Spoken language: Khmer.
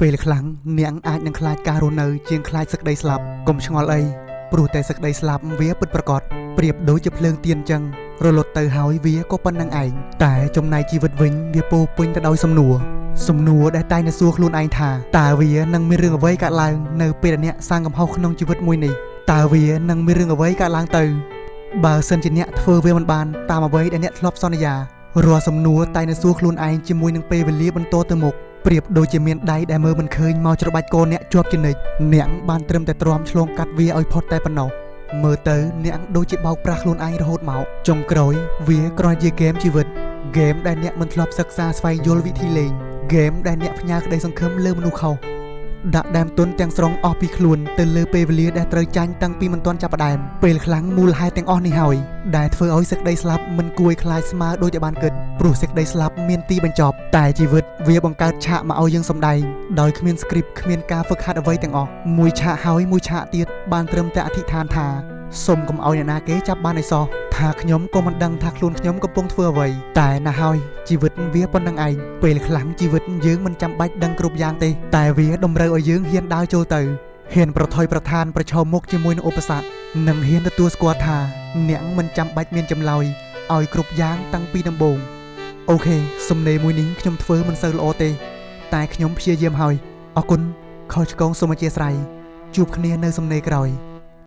ពេលខ្លាំងនាងអាចនឹងខ្លាចការរស់នៅជាងខ្លាចសក្តីស្លាប់កុំឆ្ងល់អីព្រោះតែសក្តីស្លាប់វាពិតប្រាកដប្រៀបដូចជាភ្លើងទៀនចឹងរលត់ទៅហើយវាក៏ប៉ុណ្្នឹងឯងតែចំណែកជីវិតវិញវាពោពេញទៅដោយសំណួរដែលតែងតែសួរខ្លួនឯងថាតើវានឹងមានរឿងអ្វីកើតឡើងនៅពេលដែលអ្នកសាងកំហុសក្នុងជីវិតមួយនេះតើវានឹងមានរឿងអ្វីកើតឡើងទៅបើសិនជាអ្នកធ្វើវាមិនបានតាមអ្វីដែលអ្នកធ្លាប់សន្យារាល់សំណួរតែងតែសួរខ្លួនឯងជាមួយនឹងពេលវេលាបន្តទៅមុខប្រៀបដូចជាមានដៃដែលមើលមិនឃើញមកច្របាច់កអ្នកជាប់ជានិច្ចអ្នកបានត្រឹមតែទ្រាំឆ្លងកាត់វាឲ្យផុតតែប៉ុណ្ណោះមើលទៅអ្នកដូចជាបោកប្រាស់ខ្លួនឯងរហូតមកចុងក្រោយវាគ្រាន់ជាហ្គេមជីវិតហ្គេមដែលអ្នកមិនធ្លាប់សិក្សាស្វែងយល់វិធីលេងហ្គេមដែលអ្នកផ្ញើក្តីសង្ឃឹមលើមនុស្សខុសដាក់ដើមទុនទាំងស្រុងអស់ពីខ្លួនទៅលើពេលវេលាដែលត្រូវចាញ់តាំងពីមិនទាន់ចាប់ផ្ដើមពេលខ្លាំងមូលហេតុទាំងអស់នេះហើយដែលធ្វើឲ្យសេចក្តីស្លាប់មិនគួរឲ្យខ្លាចស្មើដូចតែបានគិតព្រោះសេចក្តីស្លាប់មានទីបញ្ចប់តែជីវិតវាបង្កើតឆាកមកឲ្យយើងសម្ដែងដោយគ្មានស្គ្រីបគ្មានការហ្វឹកហាត់អ្វីទាំងអស់មួយឆាកហើយមួយឆាកទៀតបានត្រឹមតែអធិដ្ឋានថាសូមកុំឲ្យអ្នកណាគេចាប់បានឲ្យសោះថាខ្ញុំក៏មិនដឹងថាខ្លួនខ្ញុំកំពុងធ្វើអ្វីតែណាស់ហើយជីវិតវាប៉ុណ្្នឹងឯងពេលខ្លាំងជីវិតយើងមិនចាំបាច់ដឹងគ្រប់យ៉ាងទេតែវាតម្រូវឲ្យយើងហ៊ានដើរចូលទៅហ៊ានប្រថុយប្រឋានប្រឈមមុខជាមួយនឹងឧបសគ្គនិងហ៊ានទទួលស្គាល់ថាអ្នកមិនចាំបាច់មានចម្លើយឲ្យគ្រប់យ៉ាងតាំងពីដំបូងអូខេសំណេរមួយនេះខ្ញុំធ្វើមិនសូវល្អទេតែខ្ញុំព្យាយាមហើយអរគុណខុសឆ្គងសូមអធិស្ឋានជួបគ្នានៅសំណេរក្រោយ